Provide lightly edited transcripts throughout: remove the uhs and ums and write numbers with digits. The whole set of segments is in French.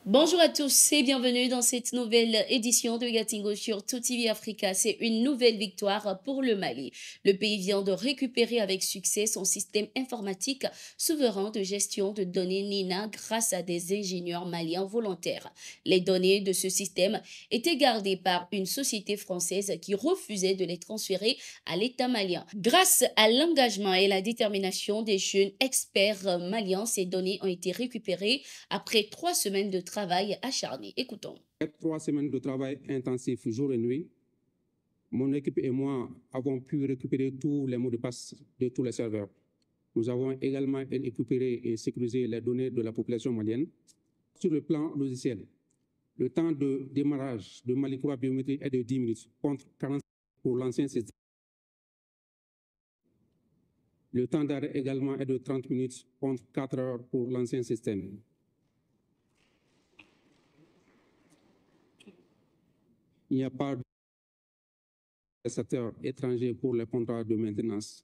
Bonjour à tous et bienvenue dans cette nouvelle édition de Gatingo sur TOTV Africa. C'est une nouvelle victoire pour le Mali. Le pays vient de récupérer avec succès son système informatique souverain de gestion de données NINA grâce à des ingénieurs maliens volontaires. Les données de ce système étaient gardées par une société française qui refusait de les transférer à l'État malien. Grâce à l'engagement et la détermination des jeunes experts maliens, ces données ont été récupérées après 3 semaines de travail acharné. Écoutons. 3 semaines de travail intensif jour et nuit, mon équipe et moi avons pu récupérer tous les mots de passe de tous les serveurs. Nous avons également récupéré et sécurisé les données de la population malienne. Sur le plan logiciel, le temps de démarrage de Malikoura Biométrie est de 10 minutes contre 40 pour l'ancien système. Le temps d'arrêt également est de 30 minutes contre 4 heures pour l'ancien système. Il n'y a pas de prestataire étranger pour les contrats de maintenance.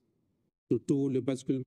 Surtout, le basculement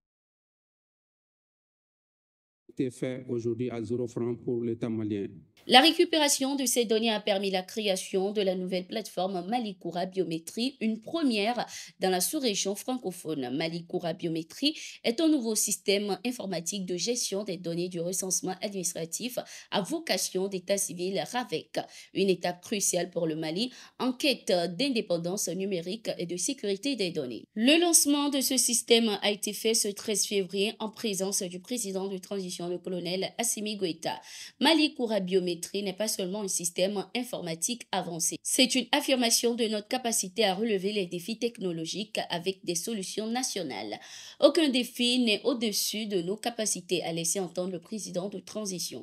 a été fait aujourd'hui à 0 francs pour l'État malien. La récupération de ces données a permis la création de la nouvelle plateforme Malikoura Biométrie, une première dans la sous-région francophone. Malikoura Biométrie est un nouveau système informatique de gestion des données du recensement administratif à vocation d'état civil RAVEC, une étape cruciale pour le Mali en quête d'indépendance numérique et de sécurité des données. Le lancement de ce système a été fait ce 13 février en présence du président de transition, le colonel Assimi Goïta. Malikoura Biométrie n'est pas seulement un système informatique avancé. C'est une affirmation de notre capacité à relever les défis technologiques avec des solutions nationales. Aucun défi n'est au-dessus de nos capacités, a laissé entendre le président de transition.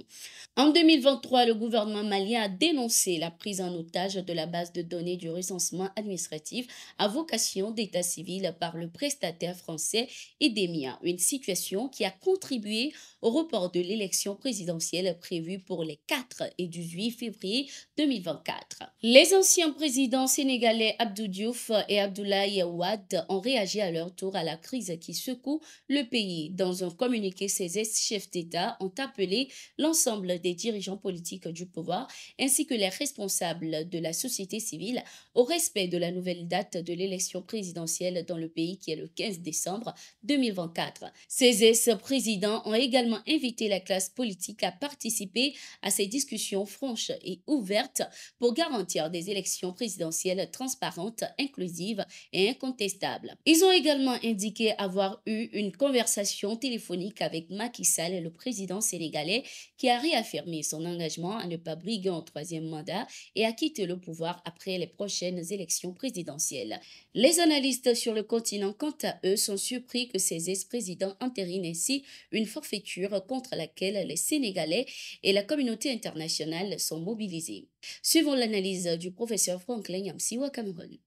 En 2023, le gouvernement malien a dénoncé la prise en otage de la base de données du recensement administratif à vocation d'état civil par le prestataire français Idemia, une situation qui a contribué au report de l'élection présidentielle prévue pour les 4 et 18 février 2024. Les anciens présidents sénégalais Abdou Diouf et Abdoulaye Wade ont réagi à leur tour à la crise qui secoue le pays. Dans un communiqué, ces ex-chefs d'État ont appelé l'ensemble des dirigeants politiques du pouvoir ainsi que les responsables de la société civile au respect de la nouvelle date de l'élection présidentielle dans le pays qui est le 15 décembre 2024. Ces ex-présidents ont également invité la classe politique à participer à ces discussions franches et ouvertes pour garantir des élections présidentielles transparentes, inclusives et incontestables. Ils ont également indiqué avoir eu une conversation téléphonique avec Macky Sall, le président sénégalais, qui a réaffirmé son engagement à ne pas briguer un 3e mandat et à quitter le pouvoir après les prochaines élections présidentielles. Les analystes sur le continent, quant à eux, sont surpris que ces ex-présidents entérinent ainsi une forfaiture contre laquelle les Sénégalais et la communauté internationale sont mobilisés. Suivons l'analyse du professeur Franklin Yamsiwa Cameroun.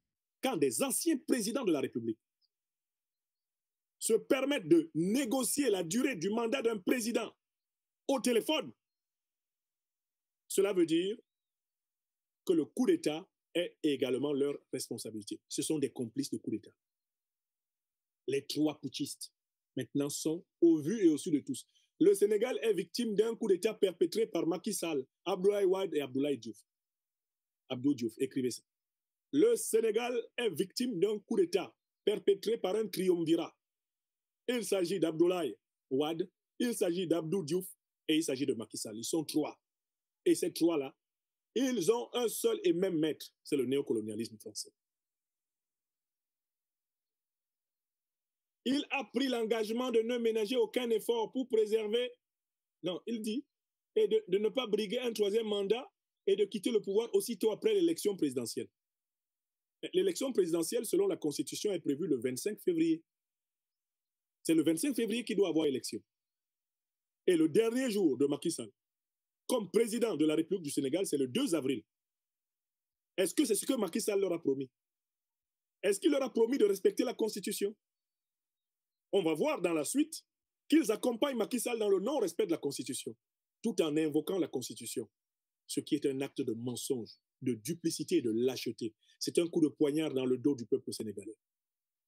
Quand des anciens présidents de la République se permettent de négocier la durée du mandat d'un président au téléphone, cela veut dire que le coup d'État est également leur responsabilité. Ce sont des complices de coup d'État. Les 3 putschistes, maintenant, sont au vu et au su de tous. Le Sénégal est victime d'un coup d'État perpétré par Macky Sall, Abdoulaye Wade et Abdoulaye Diouf. Abdou Diouf, écrivez ça. Le Sénégal est victime d'un coup d'État perpétré par un triumvirat. Il s'agit d'Abdoulaye Wade, il s'agit d'Abdou Diouf et il s'agit de Macky Sall. Ils sont 3. Et ces 3-là, ils ont un seul et même maître, c'est le néocolonialisme français. Il a pris l'engagement de ne ménager aucun effort pour préserver, non, il dit, et de ne pas briguer un 3e mandat et de quitter le pouvoir aussitôt après l'élection présidentielle. L'élection présidentielle, selon la Constitution, est prévue le 25 février. C'est le 25 février qu'il doit avoir élection. Et le dernier jour de Macky Sall, comme président de la République du Sénégal, c'est le 2 avril. Est-ce que c'est ce que Macky Sall leur a promis? Est-ce qu'il leur a promis de respecter la Constitution? On va voir dans la suite qu'ils accompagnent Macky Sall dans le non-respect de la Constitution, tout en invoquant la Constitution. ce qui est un acte de mensonge, de duplicité et de lâcheté. C'est un coup de poignard dans le dos du peuple sénégalais.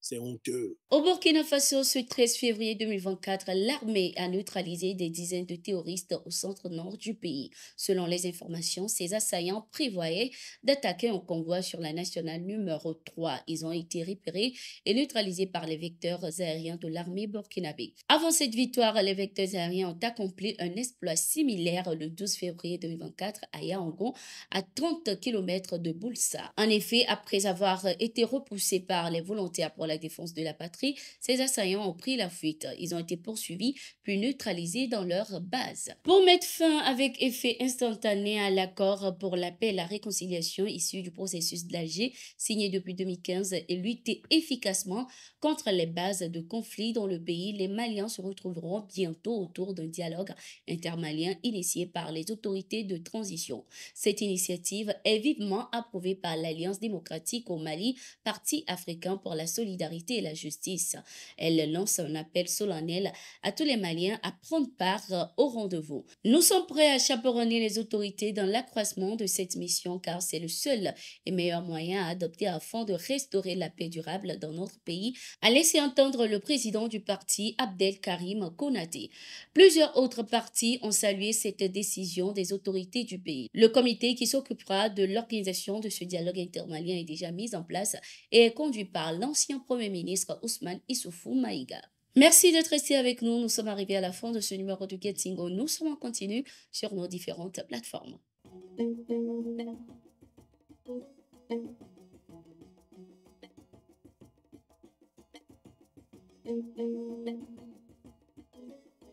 C'est honteux. Au Burkina Faso, ce 13 février 2024, l'armée a neutralisé des dizaines de terroristes au centre-nord du pays. Selon les informations, ces assaillants prévoyaient d'attaquer un convoi sur la nationale numéro 3. Ils ont été repérés et neutralisés par les vecteurs aériens de l'armée burkinabé. Avant cette victoire, les vecteurs aériens ont accompli un exploit similaire le 12 février 2024 à Yaoundé, à 30 km de Boulsa. En effet, après avoir été repoussés par les volontaires pour la défense de la patrie, ces assaillants ont pris la fuite. Ils ont été poursuivis puis neutralisés dans leur base. Pour mettre fin avec effet instantané à l'accord pour la paix et la réconciliation issu du processus d'Alger, signé depuis 2015, et lutter efficacement contre les bases de conflit dans le pays, les Maliens se retrouveront bientôt autour d'un dialogue intermalien initié par les autorités de transition. Cette initiative est vivement approuvée par l'Alliance démocratique au Mali, Parti africain pour la solidarité et la justice. Elle lance un appel solennel à tous les Maliens à prendre part au rendez-vous. Nous sommes prêts à chaperonner les autorités dans l'accroissement de cette mission car c'est le seul et meilleur moyen à adopter afin de restaurer la paix durable dans notre pays, a laissé entendre le président du parti Abdelkarim Konaté. Plusieurs autres partis ont salué cette décision des autorités du pays. Le comité qui s'occupera de l'organisation de ce dialogue intermalien est déjà mis en place et est conduit par l'ancien Premier ministre Ousmane Issoufou Maïga. Merci d'être resté avec nous. Nous sommes arrivés à la fin de ce numéro du Gettingo. Nous sommes en continu sur nos différentes plateformes.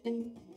Thank you.